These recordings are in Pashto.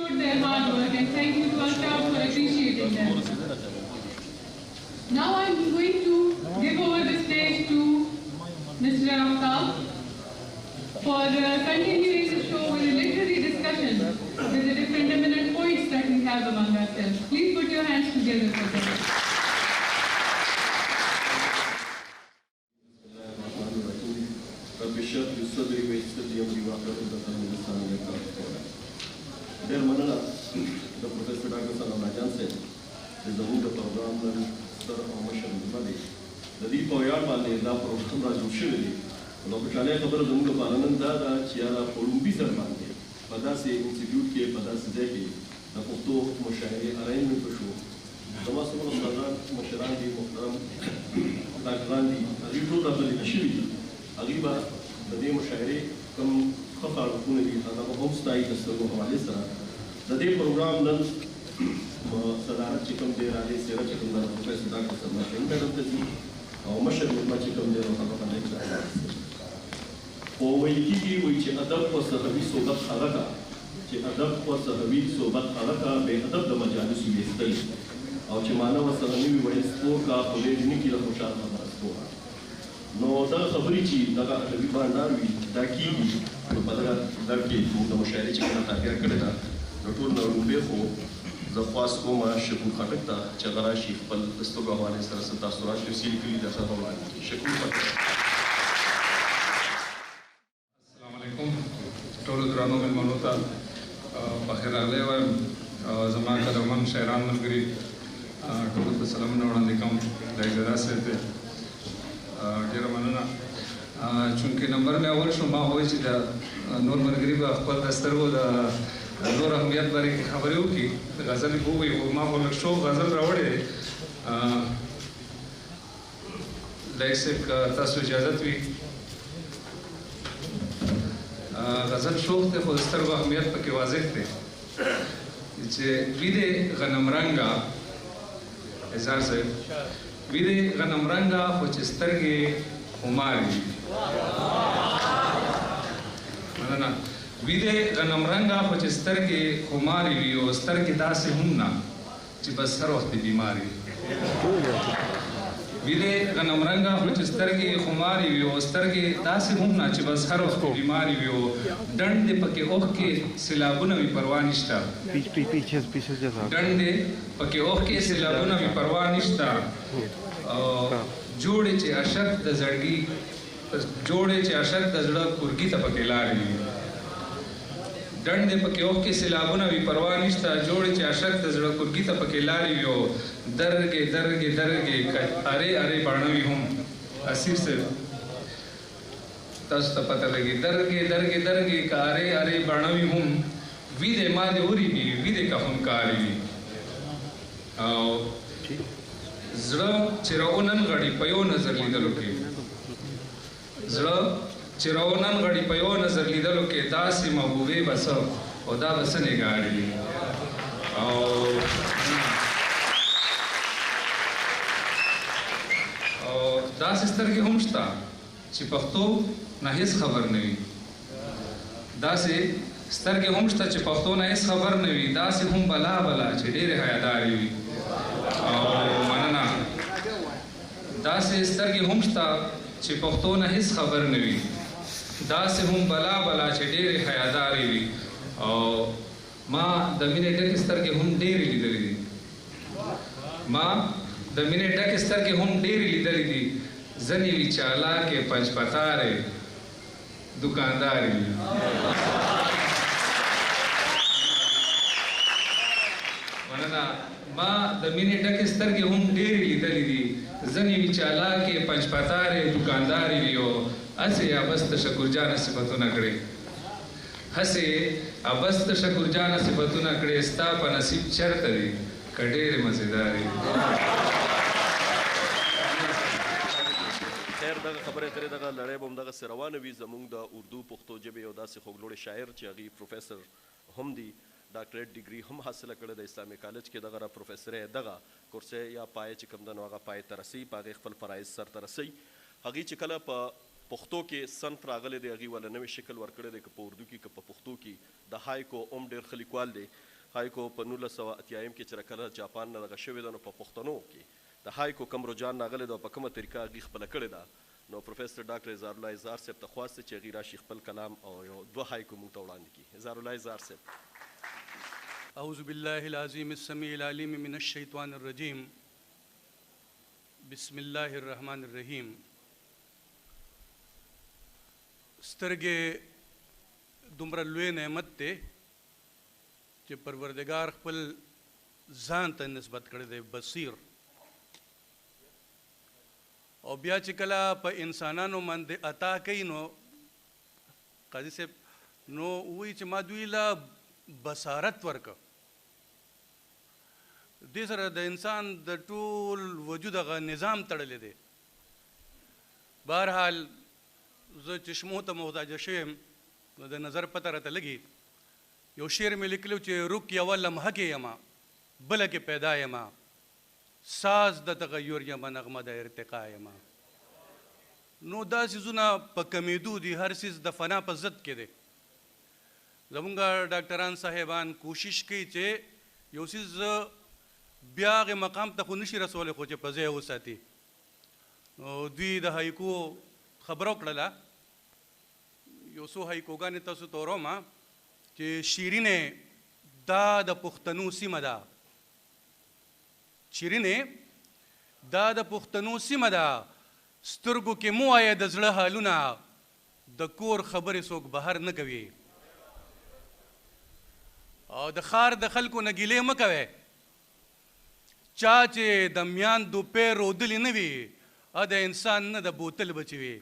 appreciate their hard work and thank you to our crowd for appreciating them. Now I'm going to give over the stage to Mr. Aftab for continuing the show with a literary discussion with the different eminent poets that we have among ourselves. Please put your hands together for them. ډېر مننه د پروفیسر ډاکټر سلام راجان صاحب چې زموږ د پروګرام نن ستر او مشر مېلمه دی د دې په ویاړ باندې دا پروګرام را جوړ شوی دی نو خوشحالۍ خبره زموږ لپاره نن دا ده چې یاره په لومړي ځل باندې په داسې انسټیټیوټ کې په داسې ځای کې د پښتو مشاعرې ارینجمنټ وشو زما څومره استادان مشران دي محترم ډاکټران دي هغوی ټول راغلي شوي دي هغوی به د دې مشاعرې کوم ښه فعالیتونه دي هغه به هم ستایي د سترګو حوالې سره د دې پروګرام نن په صدارت چې کوم دی راغلی څېره چې کوم ده د پروفیسر ډاکټر سلما شهین میډم ته ځي او مشر مېلمه چې کوم دی نو هغه باندې خو ویل کېږي وایي چې ادب و صحوي صحبت هغه ده چې ادب و صحوي صحبت هغه ده بې ادب د مجالسو ویستل او چې معنی ورسره نه وي ویل سپور کا خو ډېر نه کي له خوشحال خبره سپوره نو دغه خبرې چې دغه ادبي بانډار وي دا کېږي نو په دغه در کې موږ د مشاعرې چې کومه تابع کړې ده نو ټول نه لومړی خو زه خواست کوم شکور خټک ته چې هغه راشي خپل د سترګو حوالې سره څه تاثرات تفصیل کړي د هغه وړاندې کړي شکور خټک السلام علیکم ټولو درنو مېلمنو ته بخیر راغلی وایم زما قدرمن شاعران ملګري ټولو ته سلامونه وړاندې کوم د اجازه صاحب ته ډېره مننه چونکې نمبر مې اول شو ما وویل چې د نور ملګري به خپل د سترګو د نور اهمیت بارے کې خبرې وکړي غزل یې ووایي خو ما خو لږ شو غزل راوړی دی لایق صاحب که تاسو اجازت وي غزل شوق دی خو د سترګو اهمیت پکې واضح دی چې وي دی غنم رنګه اظهار صاحب وي دی غنم رنګه خو چې سترګې خمار وي مننه وي دی غنم رنګه خو چې سترګې خمار وي او سترګې داسې هم نه چې بس هر وخت بیمار وي وي دی غنم رنګه خو چې سترګې خمار وي او سترګې داسې هم نه چې بس هر وخت بیمار وي او ډنډ دې پکې اوښکې سیلابونه وي پروا نشته ډنډ دې پکې اوښکې سیلابونه وي پروا نشته جوړې چې اشک د زړګي جوړې چې اشک د زړه کورګي ته پکې لارې وي ډنډ دې پکې اوښکې سیلابونه وي پروا نشته جوړې چې اشک د زړه کورګي ته پکې لارې وي او درګې درګې درګې ارې ارې باڼه وي هم اسیر صاحب تاسو ته پته لګي درګې درګې درګې که ارې ارې باڼه وي هم وي دې ما دې اوري وي وي دې که خونکارې وي او زړه چې راونن غړي په یو نظر لیدلو کې زړه چې راونن غړي په یو نظر لیدلو کې داسې محبوبې به څه او دا به څه نګاړي او داسې سترګې هم شته چې پښتو نه هېڅ خبر نه وي داسې سترګې هم شته چې پښتو نه هېڅ خبر نه وي داسې هم بلا بلا چې ډېرې حیادارې وي او مننه داسې سترګې هم شته چې پښتو نه هېڅ خبر نه وي داسې هم بلا بلا چې ډېرې حیادارې وي او ما د مینې ډکې سترګې هم ډېرې لیدلې دي ما د مینې ډکې سترګې هم ډېرې لیدلې دي ځنې وي چالاکې پنجپتارې دوکاندارې وي مننه ما د مینې ډکې سترګې هم ډېرې لیدلې دي ځنې وي چالاکې پنجپتارې دوکاندارې وي او هسې ابس د شکرجانه صفتونه کړې هسې ابس د شکرجانه صفتونه کړې ستا په نصیب چېرته دي که ډېرې مزېدارې خیر دغه خبرې ترې دغه لړۍ به همدغسې روانه وي زموږ د اردو پښتو ژبې یو داسې خوږلوړی شاعر چې هغې پروفیسر هم دي ډاکټریټ ډیګري هم حاصله کړې د اسلامي کالج کې دغه را پروفیسرۍ دغه کورسۍ یا پایه چې کوم ده نو هغه پای ته رسوي په هغې خپل فرایض سرته رسوي هغې چې کله په پښتو کې صنف راغلی دی هغې وله نوی شکل ورکړی دی که په اردو کې که په پښتو کې د هایکو هم ډېر ښه لیکوال دی هایکو په 1980 کې چې کله جاپان نه دغه شوې ده نو په پښتنو کې د هایکو کوم رجحان راغلی ده او په کومه طریقه هغې خپله کړې ده نو پروفیسر ډاکټر اظهار الله اظهار صاحب ته خواست چې هغې راشي خپل کلام او یو 2 هایکو موږ ته وړاندې کړي. اظهار الله اظهار صاحب. اعوذ بالله العظیم السمیع العلیم من الشیطان الرجیم. بسم الله الرحمن الرحیم. سترګې دومره لوی نعمت دی چې پروردګار خپل ځان ته نسبت کړی دی بصیر. او بیا چې کله په انسانانو باندې عطا کوي نو قاضي صاحب نو وایي چې ما دوی له بصارت ورکړه. دې سره د انسان د ټول وجود هغه نظام تړلی دی. بهرحال زه چشمو ته محتاجه شوی یم نو د نظر پته راته لګي. یو شعر مې لیکلی چې رک یوه لمحه کې یمه بله کې پیدا یمه ساز د تغیر یمه نغمه د ارتقا یمه. نو دا څیزونه په کمیدو دي. هر څیز د فنا په ضد کې دی. زمونږ ډاکټران صاحبان کوشش کوي چې یو څیز بیا هغې مقام ته خو نشي رسولی خو چې په ځای وساتي. نو دوی د هایکو خبره وکړله. یو څو هایکوګانې تاسو ته وروم چې شیرینې دا د پښتنو سیمه ده. شیرینې دا د پښتنو سیمه ده. سترګو کې مو وایه د زړه حالونه د کور خبرې څوک بهر نه کوي. او د ښار د خلکو نه ګیلې مه کوئ. چا چې د میاندو پیر رودلې نه وي د انسان نه د بوتل بچي وي.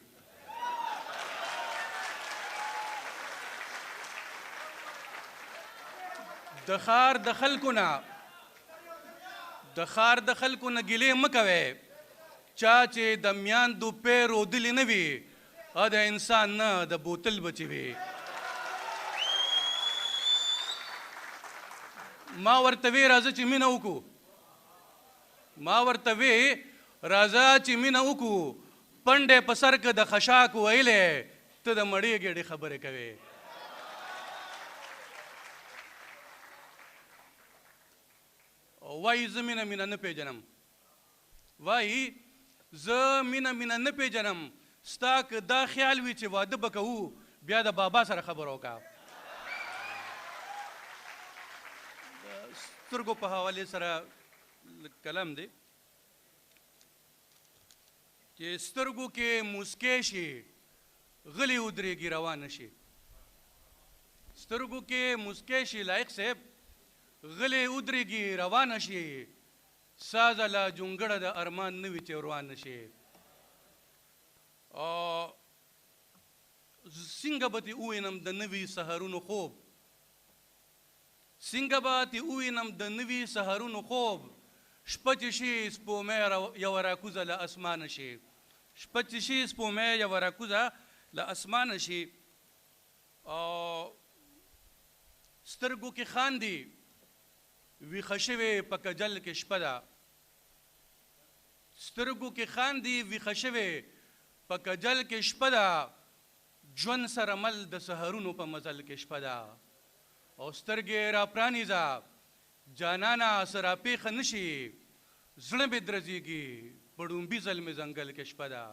د ښار د خلکو نه ګیلې مه کوئ. چا چې د میاندو پیر رودلې نه وي د انسان نه د بوتل بچي وي. ما ورته وی راځه چې مینه وکړو. پنډې په سر که د خشاک ویلې ته د مړې ګېډې خبرې کوې. وایي زه مینه نه پیژنم. نه پیژنم. ستا که دا خیال وي چې واده به کوو بیا د بابا سره خبره وکړه. د سترګو په حوالې سره کلام دی چې سترګو کې مسکې شي غلی ودرېږي روانه شي. سترګو کې مسکې شي لایق صاحب غلی ودرېږي روانه شي. سازه لا جونګړه د ارمان نه وي چې روانه شي. څنګه به دې ووینم د نوي سهارونو خوب. څنګه به دې ووینم د نوي سهارونو خوب. شپه چې شي سپومۍ یوه راکوزه له اسمانه شي. شپه چې شي سپومۍ یوه راکوزه له اسمانه شي. سترګو کې خاندي ویښه شوې په کجل کې شپه ده. سترګو کې خاندي ویښه شوې په کجل کې شپه ده. ژوند سره مل د سهارونو په مزل کې شپه ده. او سترګې را پرانیزه جانانه څه راپېښه نه شي. زړه مې درزېږي په ډومبي ځل مې ځنګل کې شپه ده.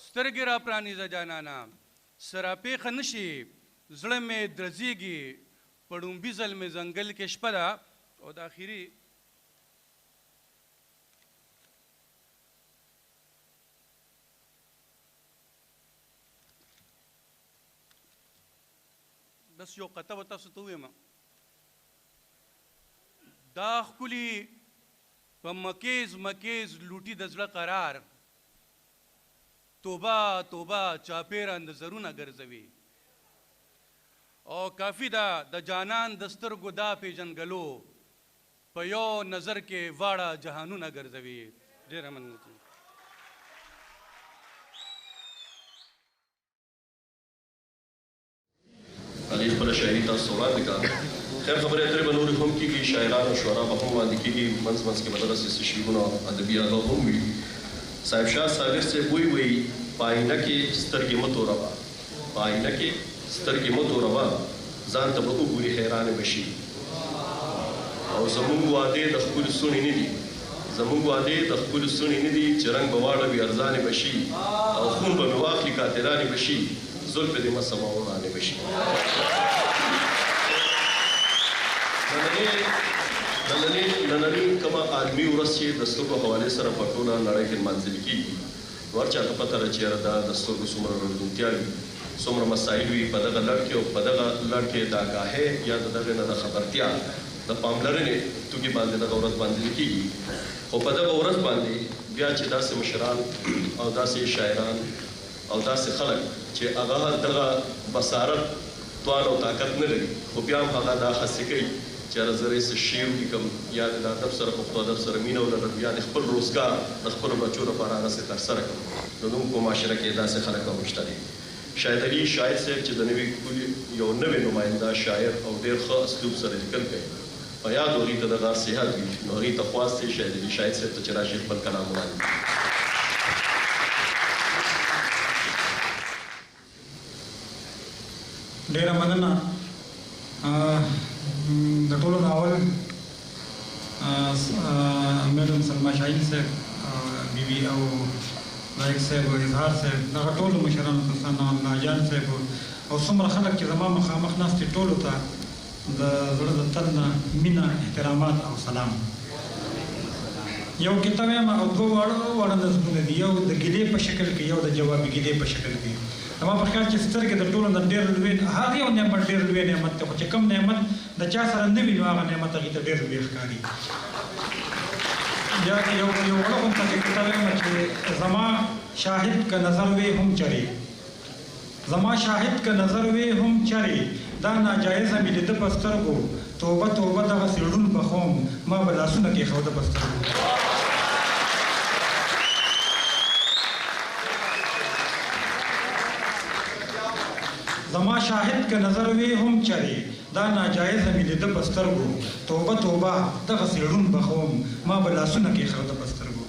سترګې را پرانیزه جانانه څه راپېښه نه شي. زړه مې درزېږي په ډومبي ځل مې ځنګل کې شپه ده. او د آخري بس یو قطعه به تاسو ته ووایم. دا ښکلي په مکیز لوټي د زړه قرار. توبه توبه چاپېره نظرونه ګرځوي. او کافي ده د جانان د سترګو دا پیژنګلو په یو نظر کې واړه جهانونه ګرځوي. ډېره مننه. هغې خپله شاعري تاسو ته وړاندې کړه. خیر خبرې اترې به نورې هم کېږي. شاعران او شعرا به هم وړاندې کېږي. منځ کې به دغسې څه شعرونه ادبیات هم وي. صاحب شاه صابر صاحب وایي په آینه کې سترګې مه توروه. په آینه کې سترګې مه توروه ځان ته به وګوري حیرانې به شي. او زموږ وعدې د ښکلو ستوني نه دي زموږ وعدې د ښکلو ستوني نه دي چې رنګ به واړوي ارزانې به شي او خون به مې واخلي کاترانې به شي زلفې دې مسما ورانې به شي نننۍ کومه عالمي ورځ چې د سترګو حوالې سره په ټوله نړۍ کې لمانځل کېږي نو هر چاته پته ده چې یاره دا د سترګو څومره رڼدونتیا وي څومره مسایل وي په دغه لړ کې او په دغه لړ کې د آګاهۍ یا د دغې نه د خبرتیا د پاملرنې توکي باندې دغه ورځ باندې کېږي خو په دغه ورځ باندې بیا چې داسې مشران او داسې شاعران او داسې خلک چې هغه دغه بصارت توان او طاقت نه لري خو بیا هم هغه دا هڅې کوي چې یاره زه څه شعر ولیکم یا د ادب سره پښتو ادب سره مینه ولرم یا د خپل روزګار د خپلو بچو لپاره هغسې ترسره کړم نو زموږ په معاشره کې داسې خلک هم شته دي شاهد علي شاهد صاحب چې د نوي کلي یو نوی نماینده شاعر او ډېر ښه اسلوب سره لیکل کوي په یاد هغوی ته دغه صحت وي نو هغوی ته خواست دی شاهد علي شاهد صاحب ته چې راشي خپل کلام ووایي ډېره مننه د ټولو ناول میډم سلما شاهین صاحب بیبي او لایق صاحب او اظهار صاحب دغه ټولو مشرانو ته ثنا الله جان صاحب او څومره خلک چې زما مخامخ ناست دي ټولو ته د زړه د تل نه مینه احترامات او سلام یو کتاب یم او دوه واړه نظمونه دي یو د ګیلې په شکل کې یو د جوابي ګیلې په شکل کې زما په خیال چې سترګې د ټولو نه ډېر لوی هغه یو نعمت ډېر لوی نعمت دی خو چې کوم نعمت د چا سره نه وي نو هغه نعمت هغې ته ډېر لوی ښکاري یا یو وړه غونته کې کتاب یم چې زما شاهد که نظر وې هم چرې زما شاهد که نظر وې هم چرې دا ناجایزه مې لیده په سترګو توبه توبه دغسې ړوند بخوم ما به لاسونه کېښوده په سترګو زما شاهد که نظر وې هم چرې دا ناجایزه مې لیده په سترګو توبه توبه دغسې ړوند بخوم ما به لاسونه کېښوده په سترګو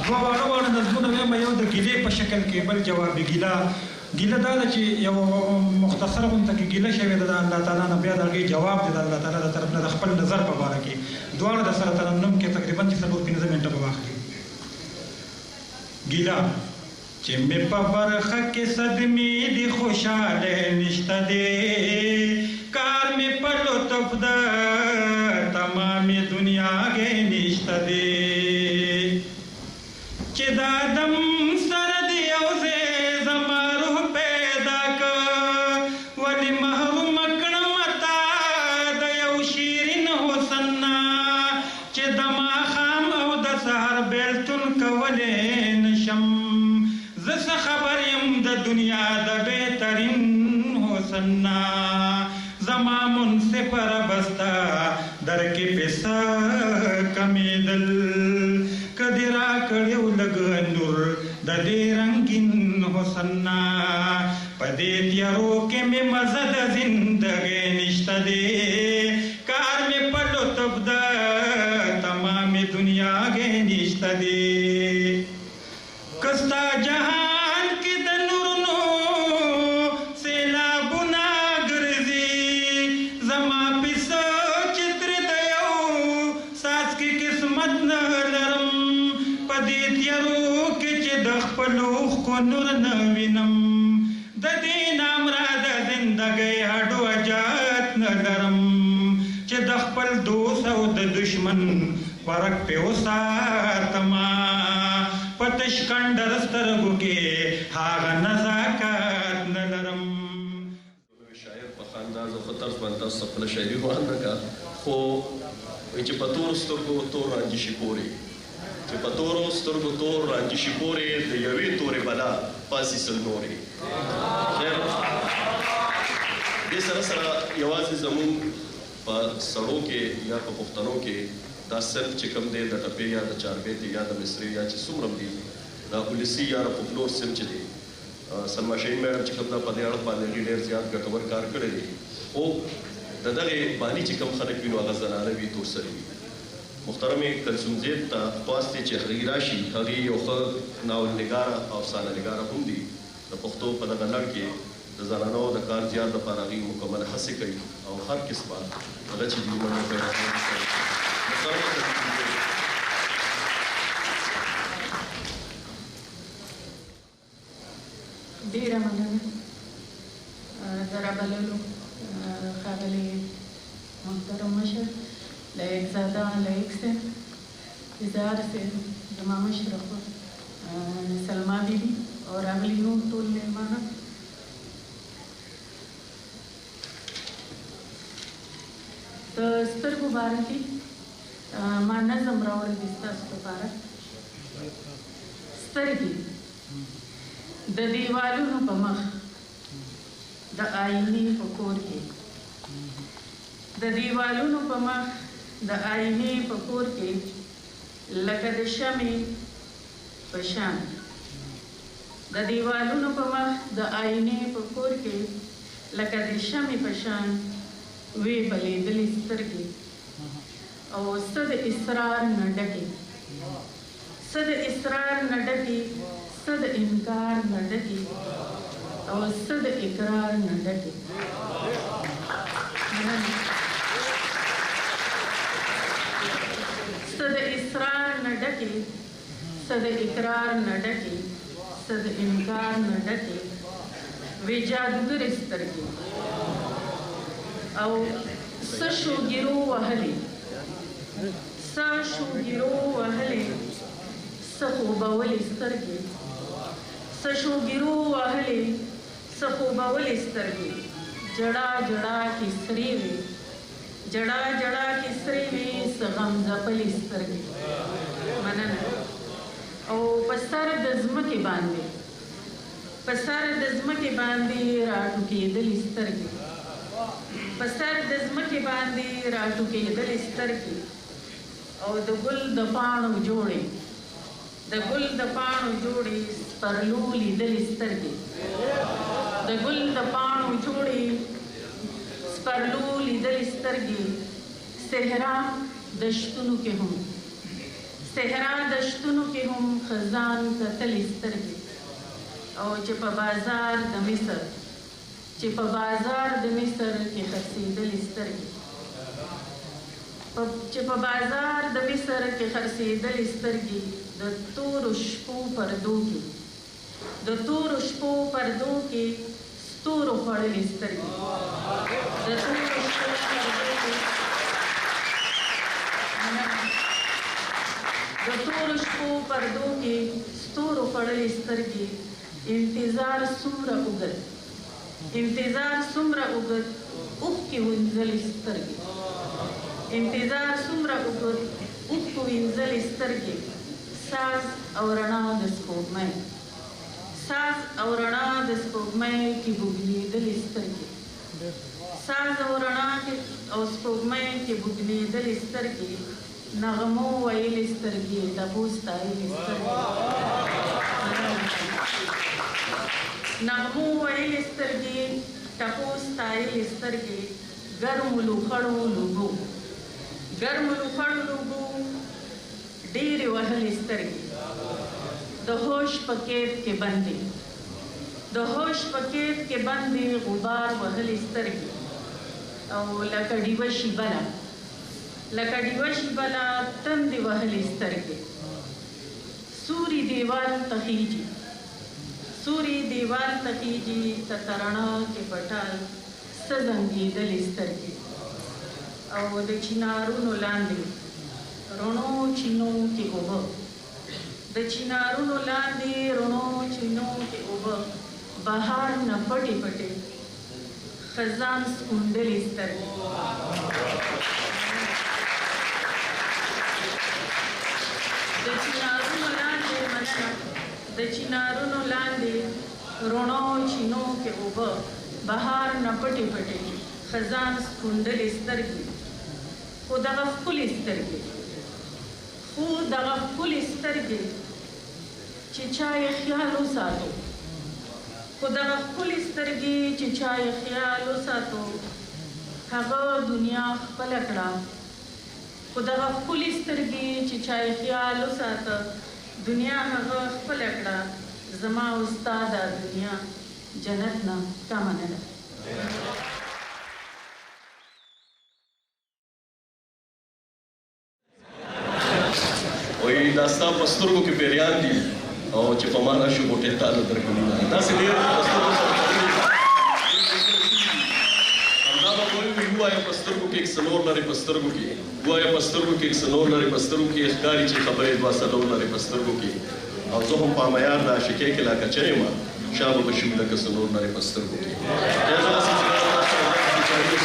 دوه واړه نظمونه ویم یو د ګیلې په شکل کې بل جوابي ګیله ګیله دا ده چې یو مختصره غونته کې ګیله شوې ده د الله تعالی نه بیا د هغې جواب دی د الله تعالی د طرف نه د خپل نظر په باره کې دواړه د سره ترنم کې تقریبا چې 4-5 منټه به واخلي ګیله چې مې په برخه کې صدمې دي خوشحاله نشته دی کار مې په لطف ده تمامې دنیا کې نشته دی چې دا دم سره دی او زه زما روح پیدا که ولې محروم کړم تا د یو شیرین حسن نه چې د ماښام او د سهار بیلتون کولی نشم زه څه خبر یم د دنیا د بهترین حسن نه زما منصف ربسته در کې پیسه کمیدل کدی را کړیو لږ نور د دې رنګین حسن نه په دې تیارو کې مې مزه د زندګۍ نشته دی کار مې په لطف ده تمامې دنیا کې نشته دی کستا جهان کې د نورونو سیلابونه ګرځي زما پیسه چتر د یو څاڅکي قسمت نه لرم په دې تیارو کې چې د خپلو اوښکو نور نه وینم د دې نامره د زندګۍ هډو حاجت نه لرم چې د خپل دوست او د دشمن فرق پې وساتمه په تش کنډر سترګو کې هغه نزاکت نه لرم شاعر په ښه انداز او ښه طرز باندې تاسو خپله شاعري روان ده که خو وایي چې په تورو سترګو تور رانجې شي پورې چې په تورو سترګو تور رانجې شي پورې د یوې تورې بلا پاسې سل نورې خیر دې سره سره یوازې زموږ په سړو کې یا په پښتنو کې دا صرف چې کوم دی د ټپې یا د چاربیتې یا د مصري یا چې څومره دي دا ولسي یا د فولکلور سیم چې دی سلما شاهین میډم چې کوم دا په دې اړه باندې ډېر زیات ګټور کار کړی دی خو د دغې باني چې کوم خلک وي نو هغه زنانه وي تور سرې وي محترمې کلثوم زیب ته خواست دی چې هغې راشي هغې یو ښه ناولنګاره او افسانه نګاره هم دي د پښتو په دغه لړ کې د زنانو د کار زیات لپاره هغې مکمل هڅې کوي او هر قسمه هغه چې دي ډیره مننه درابللو ښاغلی محترم مشر لایق زاده لایق صاحب اظهار صاحب زما مشره خور سلما بیبي او راغلي نور ټول مېلمانه د سترګو باره کې ما نظم راوړی دی ستاسو لپاره سترګې د دیوالونو په مخ د آینې په کور کې د دیوالونو په مخ د آینې په کور کې لکه د شمعې په شان د دیوالونو په مخ د آینې په کور کې لکه د شمعې په شان وی بلیدلې سترګې او څه د اصرار نه ډکې څه د اصرار نه ډکې څه د انکار نه ډکې او څه د اقرار نه ډکې څه د اصرار نه ډکې څه د اقرار نه ډکې څه د انکار نه ډکې وی جادوګرې سترګې او څه شوګیرو وهلې څه شوګیرو وهلې څه خوبولې سترګې څه شوګیرو وهلې څه خوبولې سترګې جړا جړا کې سرې وې جړا جړا کې سرې وې څه غم ځپلې سترګې مننه او په سر د ځمکې باندې په سر د ځمکې باندې راټوکېدلې سترګې په سر د ځمکې باندې راټوکېدلې سترګې او د ګل د پاڼو جوړې د ګل د پاڼو جوړې سپرلو لیدلې سترګې د ګل د پاڼو جوړې سپرلو لیدلې سترګې صحرا دشتونو کې هم صحرا دشتونو کې هم خزان کتلې سترګې او چې په بازار د مصر چې په بازار د مصر کې خرڅېدلې سترګې چې په بازار د مصر کې خرڅېدلې سترګې د تورو شپو پردو کې د تورو شپو پردو کې ستورو خوړلې سترګې د تورو شپو پردو کې د تورو شپو پردو کې ستورو خوړلې سترګې انتظار څومره اوږد انتظار څومره اوږد اوښکې وینځلې سترګې انتظار څومره اوږد اوښکو وینځلې سترګې ساز او رڼا د سپوږمۍ ساز او رڼا د سپوږمۍ کې بوږنېدلې سترګې ساز او رڼا او سپوږمۍ کې بوږنېدلې سترګې نغمو ویلې سترګې ډبو ستایلې سترګې نغمو ویلې سترګې ټپو ستایلې سترګې ګرمو لوخړو لوبو ګرمو لوخړو لوبو ډېرې وهلې سترګې د هوش په کیف کې بندې د هوش په کیف کې بندې غبار وهلې سترګې او لکه ډیوه شي بله لکه ډیوه شي بله تندې وهلې سترګې سوري دیوال ته خیجي سوري دیوال ته خیجي تترڼا کې پټال څه زنګېدلې سترګې او د چنارونو لاندې رڼو چینو کې اوبه د چنارونو لاندې رڼو چینو کې اوبه بهار نه پټې پټې خزان سکونډلې سترګې د چنارونو لاندې مننه د چنارونو لاندې رڼو چینو کې اوبه بهار نه پټې پټې خزان سکونډلې سترګې خو دغه ښکلې سترګې خو دغه ښکلې سترګې چې چا یې خیال وساتو خو دغه ښکلې سترګې چې چا یې خیال وساتو هغه دنیا خپله کړه خو دغه ښکلې سترګې چې چا یې خیال وساته دنیا هغه خپله کړه زما او ستا دا دنیا جنت نه کمه نه ده دا ستا په سترګو کې پیریان دي او چې په ما راشي غوټې تاله درکړي داسې ډېر په سترګو سره همدا به وایو ووایه په سترګو کې څلور لرې په سترګو کې ووایه په سترګو کې څلور لرې په سترګو کې ښکاري چې خبرې دوه څلور لرې په سترګو کې او زه هم په معیار د عاشقۍ کې لا کچه یم شا به به شي لکه څلور لرې په سترګو کې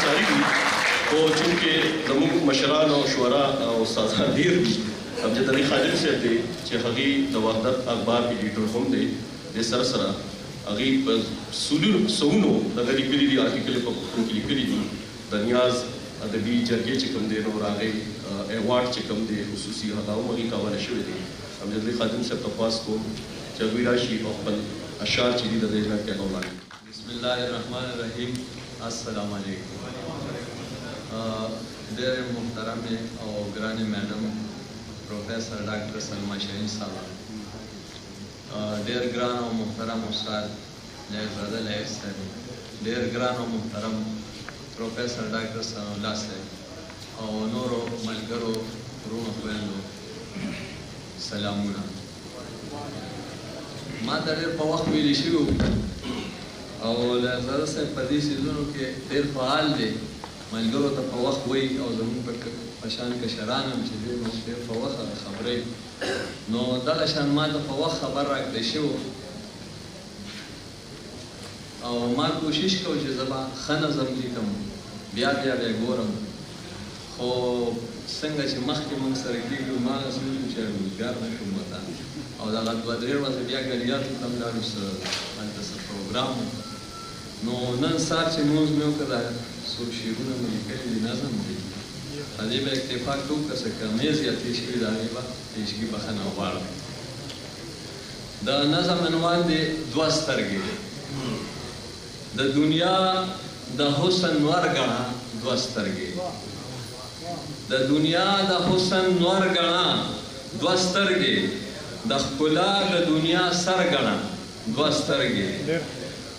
ساري دي خو چونکې زموږ مشران او شورا او استادان ډېر دي امجد علي خادم صاحب دی چې هغې د وحدت اخبار ایډیټر هم دی د سره سره هغې په سوونو دغه لیکلي دي آرټیکل په پښتو کې لیکلي دي د نیاز ادبي جرګې چې کوم دی نو هغې ایوارډ چې کوم دی خصوصي هغه هم هغې کاوله شوی دی امجد علي خادم صاحب ته خواست کوم چې هغوی راشي او خپل اشعار چې دي د دې جنت کې هغه وړاندې بسم الله الرحمن الرحیم السلام علیکم ډېر محترم او ګرانې میډم پروفیسر ډاکټر سلما شاهین صاحب ډېر ګران او محترم استاد لیاقتزاده لایق صاحب ډېر ګران او محترم پروفیسر ډاکټر ثناء الله صاحب او نورو ملګرو وروڼو خویندو سلامونه ما ته ډېر په وخت ویلي شوي او لیاقتزاده صاحب په دې څیزونو کې ډېر فعال دی ملګرو ته په وخت وایي او زموږ په شان کشران هم چې دی نو ډېر په وخت خبرې نو دغه شان ما ته په وخت خبر راکړی شوی او ما کوشش کوم چې زه به ښه نظم لیکم بیا ګورم خو څنګه چې مخکې موږ سره کېږو ما هغسې وشو چې روزګار نه شوم وته او دغه دوه درې ورځې بیا ګلیاتو ته هم لاړو هلته څه پروګرام نو نن سهار چې مونځ مې وکړه څو شعرونه مې لیکلي دي نظم دی په دې به اتفاق وکړه څه کمې زیاتې شوي د هغې به پیشګي بښنه غواړم د نظم عنوان دی دوه سترګې د دنیا د حسن نور ګڼه دوه سترګې د دنیا د حسن نور ګڼه دوه سترګې د ښکلا د دنیا سر ګڼه دوه سترګې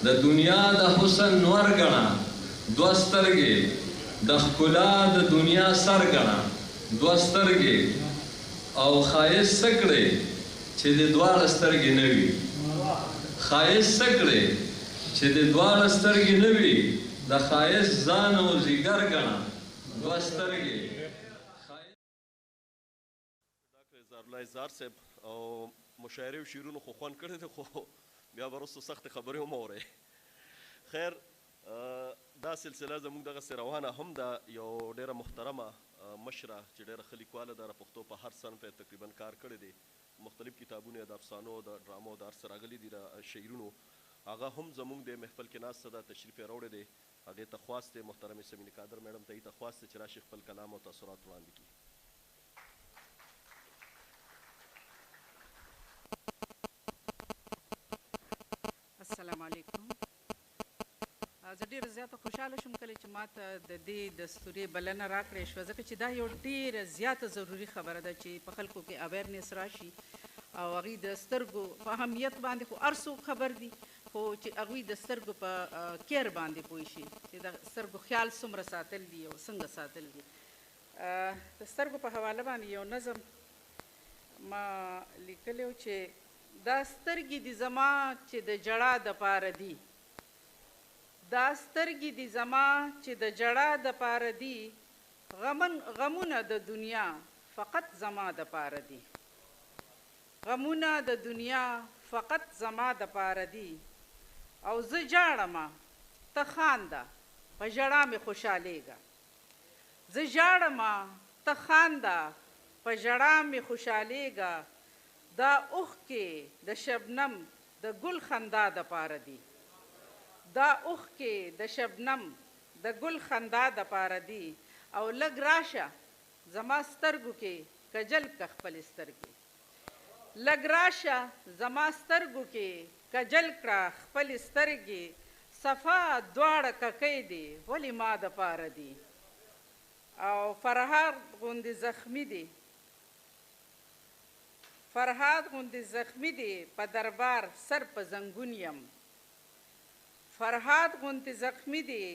د دنیا د حسن نور ګڼه دوه سترګې د ښکلا د دنیا سر ګڼه دوه سترګې او ښایست څه کړې چې د دواړه سترګې نه وي ښایست څه کړې چې د دواړه سترګې نه وي د ښایست ځان او ځیګر ګڼه دوه سترګې ډاکټر اظهار الله اظهار صاحب او مشاعرې او شعرونو خو خوند کړی دی خو بیا به وروسته سختې خبرې هم اورئ خیر دا سلسله زموږ دغسې روانه هم ده یو ډېره محترمه مشره چې ډېره ښه لیکواله ده د پښتو په هر صنف یې تقریبا کار کړی دی مختلف کتابونه د افسانو د ډرامو د هر څه راغلي دي د شعرونو هغه هم زموږ د محفل کې ناسته ده تشریف یې راوړی دی هغې ته خواست دی محترمې سمینې قادر میډم ته یې ته خواست دی چې راشي خپل کلام او تاثرات وړاندې کړي السلام علیکم زه ډېره زیاته خوشحاله شوم کله چې ما ته د دې دستوري بلنه راکړې شوه ځکه چې دا یو ډېره زیاته ضروري خبره ده چې په خلکو کې اویرنس راشي او هغوی د سترګو په اهمیت باندې خو هر څوک خبر دي خو چې هغوی د سترګو په کیر باندې پوه شي چې د سترګو خیال څومره ساتل دي او څنګه ساتل دي د سترګو په حواله باندې یو نظم ما لیکلی و چې دا سترګې دي زما چې د ژړا دپاره دي دا سترګې دي زما چې د ژړا دپاره دي غمونه د دنیا فقط زما دپاره دي غمونه د دنیا فقط زما دپاره دي او زه ژاړمه ته خانده په ژړا مې خوشحالېږه زه ژاړمه ته خانده په ژړا مې خوشحالېږه دا اوښکې د شبنم د ګل خندا دپاره دي دا اوښکې د شبنم د ګل خندا دپاره دي او لږ راشه زما سترګو کې کجل که خپلې سترګې لږ راشه زما سترګو کې کجل کړه خپلې سترګې صفا دواړه ککۍ دي ولې ما دپاره دي او فرهاد غوندې زخمي دي فرهاد غوندې زخمي دی په دربار سر په زنګون یم فرهاد غوندې زخمي دی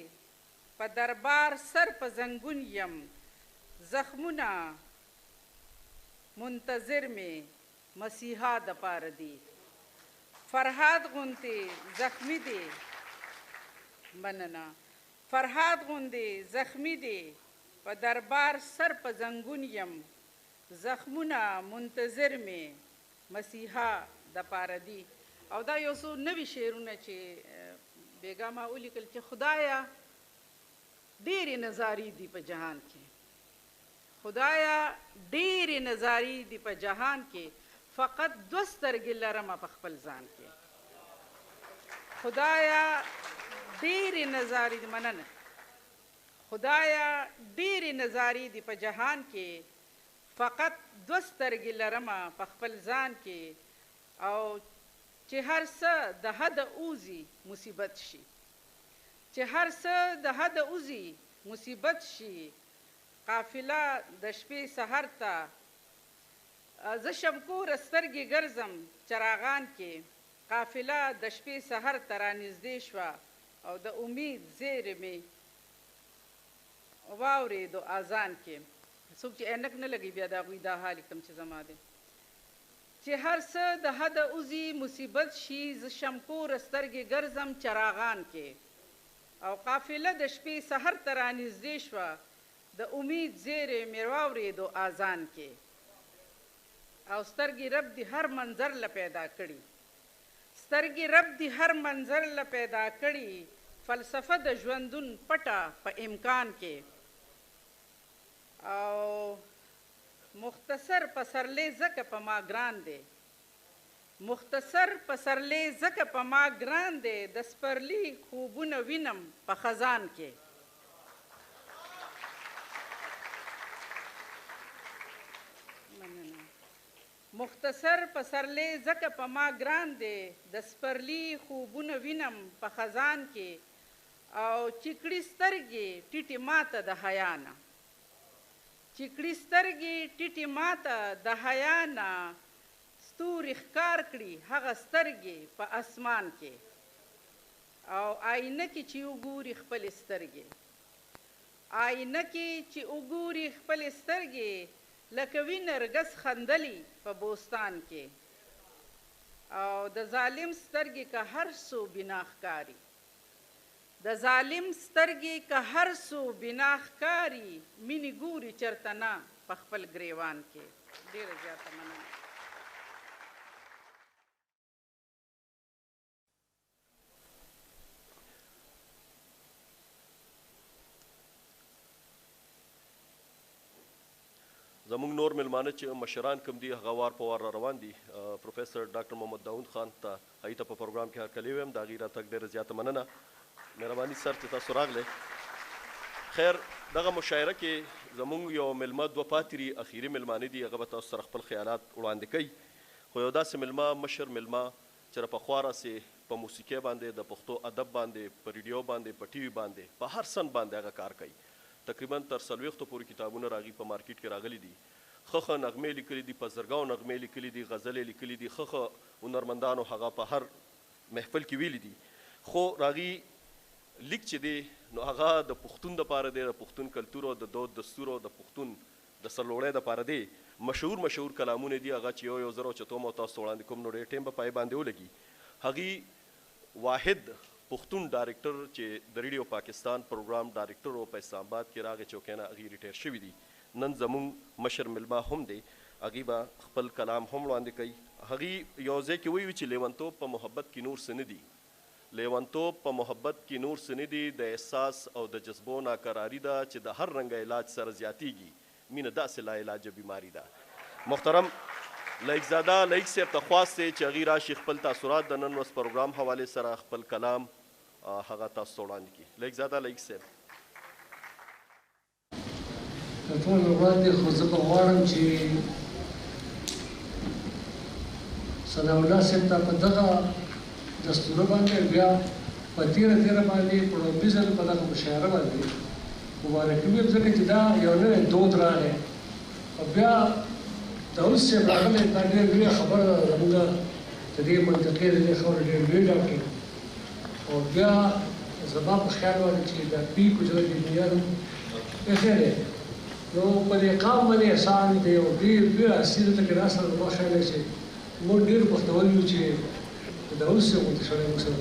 په دربار سر په زنګون یم زخمونه منتظر می مسیحا د پاره دی فرهاد غونتی زخمی دی مننه فرهاد غوندی زخمی دی په دربار سر په زنګون یم زخمونه منتظر می مسیحا د پاره دی. او دا یو څو نوي شعرونه چې بیګا ما ولیکل چې خدایا ډېرې نظارې دي په جهان کې خدایا ډېرې نظارې دي په جهان کې فقط دوه سترګې لرمه په خپل ځان کې خدایا ډېرې نظارې دي مننه خدایا ډېرې نظارې دي په جهان کې فقط دوه سترګې لرمه په خپل ځان کې او چې هر څه د حده اوزي مصیبت شي چې هر څه د حده اوزي مصیبت شي قافله د شپې سحر ته زه شمکوره سترګې ګرځم چراغان کې قافله د شپې سحر ته رانږدې شوه او د امید زیری مې واورېدو اذان کې څوک چې عینک نه لګي بیا د هغوی دا حال کوم چې زما دی چې هر څه د حده اوزي مصیبت شي زه شمکوره سترګې ګرځم چراغان کې او قافله د شپې سحر ته رانږدې شوه د امید زیری مې واورېدو اذان کې او سترګې رب دې هر منظر له پیدا کړي سترګې رب دې هر منظر له پیدا کړي فلسفه د ژوندون پټه په امکان کې او مختصر پسرلی ځکه په ما ګران دی مختصر پسرلی ځکه په ما ګران دی د سپرلي خوبونه وینم په خزان کې مختصر پسرلی ځکه په ما ګران دی د سپرلي خوبونه وینم په خزان کې او چکړي سترګې ټیټې ماته د حیا نه چکړي سترګې ټیټې ماته د حیا نه ستوري ښکار کړي هغه سترګې په اسمان کې او آینه کې چې وګوري خپلې سترګې آینه کې چې وګوري خپلې سترګې لکه وي نرګس خندلي په بوستان کې او د ظالم سترګې که هر څو بنا ښکاري د ظالم سترګې که هر څو بنا ښکاري مینې ګوري چېرته نه په خپل ګریوان کې ډېره زیاته مننه زموږ نور ملمانه چې مشران کوم دي هغه وار په وار را روان دي پروفیسر ډاکټر محمد داود خان ته هغې ته په پروګرام کې هرکلی ویم د هغې راتګ ډېره زیاته مننه مهرباني سر چې تاسو راغلی خیر دغه مشاعره کې زموږ یو ملمه دوه پاتې دي اخیري ملمانه دي هغه به تاسو سره خپل خیالات وړاندې کوي خو یو داسې ملمه مشر ملمه چې را پخوا راسې په موسیقۍ باندې د پښتو ادب باندې په ریډیو باندې په ټي وي باندې په هر سن باندې هغه کار کوي تقریبا تر 40 پورې کتابونه راغلي په مارکیټ کې راغلي دي ښه نغمې لیکلي دي په زرګاو نغمې لیکلي دي غزلې لیکلي دي ښه هنرمندانو هغه په هر محفل کې ویلي دي خو راغي لیک چې دی نو هغه د پښتون دپاره دی د پښتون کلتور او د دود دستور او د پښتون د سرلوړۍ دپاره دی مشهور کلامونه دي هغه چې یو زر او چتوم او تاسو وړاندې کوم نو ډېر ټایم به پای باندې ولګي هغې واحد پښتون ډایرکټر چې د ریډیو پاکستان پروګرام ډایرکټر او په اسلام آباد کې راغی چوکۍ نه هغې ریټایر شوي دي نن زموږ مشر ملما هم دی هغې به خپل کلام هم وړاندې کوي هغې یو ځای کې ویي چې لیونتوب په محبت کې نور څه نه دي لیونتوب په محبت کې نور څه نه دي د احساس او د جذبو ناقراري ده چې د هر رنګه علاج سره زیاتیږي مینه داسې لا علاجه بیماري ده محترم لایق زاده لایق صاحب ته خواست دی چې هغې راشي خپل تاثرات د نن ورځ پروګرام حوالې سره خپل کلام هغه تاسو ته وړاندې کړي لایق زاده لایق صاحب د ټول وړاندې خو زه به غواړم چې ثناء الله صاحب ته په دغه دستور باندې بیا په تیره باندې په لومړي ځل په دغه مشاعره باندې مبارکي ویم ځکه چې دا یو نوی دود راغی او بیا داود صاحب راغلی دا ډېر لویه خبره ده زموږ د دې منطقې د دې خبرې ډېر لوی ډاکټر او بیا زما په خیال باندې چې دا پی کو چې د دنیا نوم خیر دی نو په دې قام باندې احسان دی او ډېر ډېر اصیل ته کې راسره ما خیال چې موږ ډېر بختور یو چې دا اوس یو څه شوی موږ سره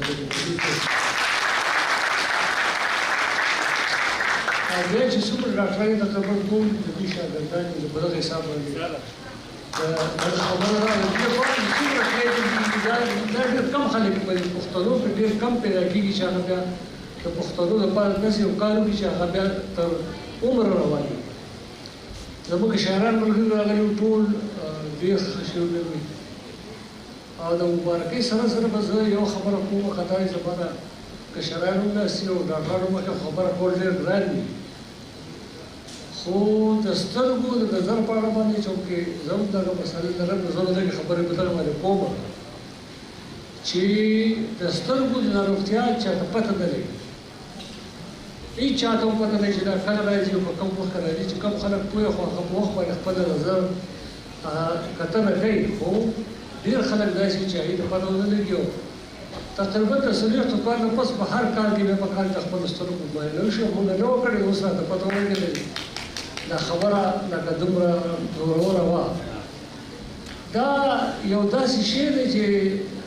بیا چې څومره ډاکټران د خبر ټول د دې شاګردان د بل حساب باندې دا خبره راځي چې په څومره کې دا ډېر کم خلک په پښتنو کې ډېر کم پیدا کېږي چې هغه بیا د پښتنو لپاره داسې یو کار وکړي چې هغه بیا تر عمر روان وي. زموږ شاعران ملګري راغلي ټول ډېر ښه شعرونه وي او د مبارکۍ سره سره به زه یو خبره کوم خطا یې زما ده که شاعران ومناسي او ډاکټران مخکې خبره کول ډېر ګران دي خو د سترګو د نظر په اړه باندې چونکې زه هم دغه مسالې لرم نو زه به دغې خبرې په دغه باندې کوم چې د سترګو د ناروغتیا چاته پته نه لري هیڅ چاته هم پته نه چې دا کله راځي او په کوم وخت راځي چې کوم خلک پوهه خو هغه په وخت باندې خپل نظر کتنه کوي خو ډېر خلک داسې چې هغوی ته پته ونه لګي او تقریبا د څلوېښتو کالو پس په هر کال کې بیا په کال د خپلو سترګو معاینه وشي موږ نه وه کړې اوس راته پته ونه لګېدلې دا خبره لکه دومره زوروره وه دا یو داسې شی دی چې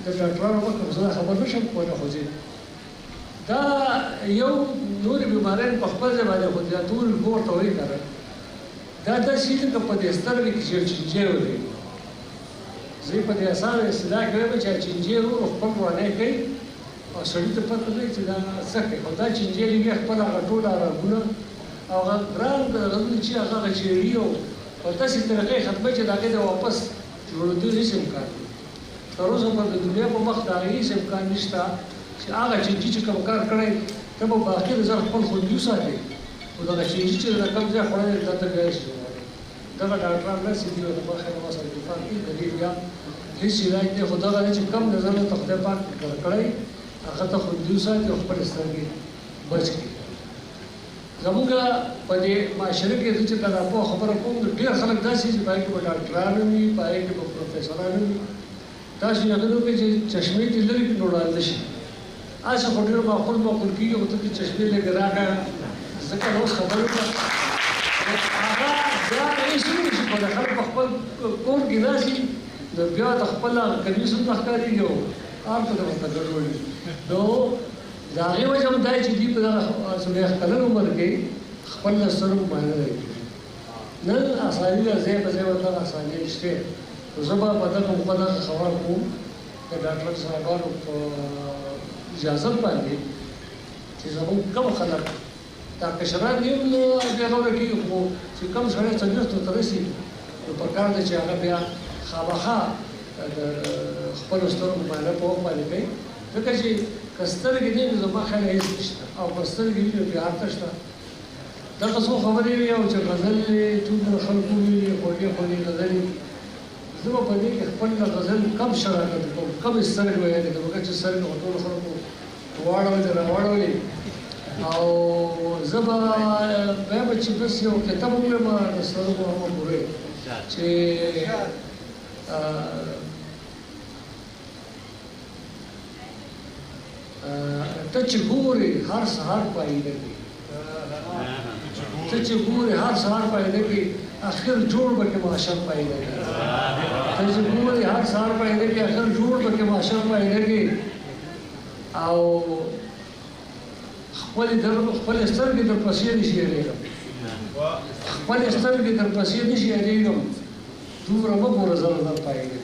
د ډاکټرانو مخکې زه خبر نه شم کولی خو دا یو نورې بیماریان په خپل ځای باندې خو دا ټول ورته وایي که نه دا داسې دي لکه په دې سترګې کې چې یو چینجی ولري زه یې په دې اسانه اصطلاح کې وایم چې چینجی ورو خپل روانۍ کوي او سړي ته پته نه چې دا څه کوي خو دا چینجی لري خپل هغه ټول رګونه او هغه ګران رګونه چې هغه چیري او په داسې طریقې ختموي چې د هغې د واپس جوړېدو هېڅ امکان نه تر اوسه په د دنیا په مخ د هغې هېڅ امکان نشته چې هغه چینجي چې کوم کار کړی ته به باقي نظر خپل خوندي وساتې خو دغه چینجي چې د کوم ځای خوړلی دا ته بیا شي دغه ډاکټران داسې دي او د خیر ما سره اتفاق کوي د دې بیا هېڅ علاج دی خو دغه دی چې کم نظر ته خدای پاک کړی هغه ته خوندي وساتي او خپل سترګې بچ کړي. زموږ په دې معاشره کې چې دا په خبره کوم ډېر خلک داسې چې پای کې به ډاکټران وي پای کې به پروفیسران وي تاسو یې هغه کې چې چشمې دې لري کې نوړل شي آسه خو ډېر معقول کېږي خو ته چې چشمې لږ راکړه ځکه اوس خبرې هغه بیا هېڅ نه شي کولی خلک په خپل کور کې راشي نو بیا د خپل کمیس هم ته ښکارېږي او عام ته ورته ګډوډ وي نو د هغې وجه هم دا چې دوی په دغه څلوېښت کلن عمر کې خپل د سترګو معاینه نه کوي نن اساني ده ځای په ځای ورته اساني شته نو زه به په دغه موقع دغه خبره کوم د ډاکټر صاحبانو په اجازت باندې چې زموږ کوم خلک دا کشران دي هم بیا غوره کېږي خو چې کوم سړی څلوېښتو ته رسي نو پکار ده چې هغه بیا خامخا د خپلو سترګو معاینه په وخت باندې کوي ځکه چې که سترګې نه وي زما خیال هېڅ نشته او که سترګې وي نو بیا هلته شته دغه څو خبرې وي او چې غزل یې ټول خلکو ویلي خوږې خوږې غزلې زه به په دې کې خپل غزل کم شراکت کوم کم سترګې ویلې کوم چې سترګې خو ټولو خلکو واړولې راواړولې او زه به وایم چې بس یو کتاب وکړم د سترګو هغه پورې چې ته چې ګورې هر سهار پایله کې ته چې ګورې هر سهار پایله کې اخر جوړ به کې ماشر پایله کې ته چې ګورې هر سهار پایله کې اخر جوړ به کې ماشر پایله کې او خپل سترګې در پسې نشي هېرېږم خپل سترګې در پسې نشي هېرېږم دومره مه ګوره زه در پایله کې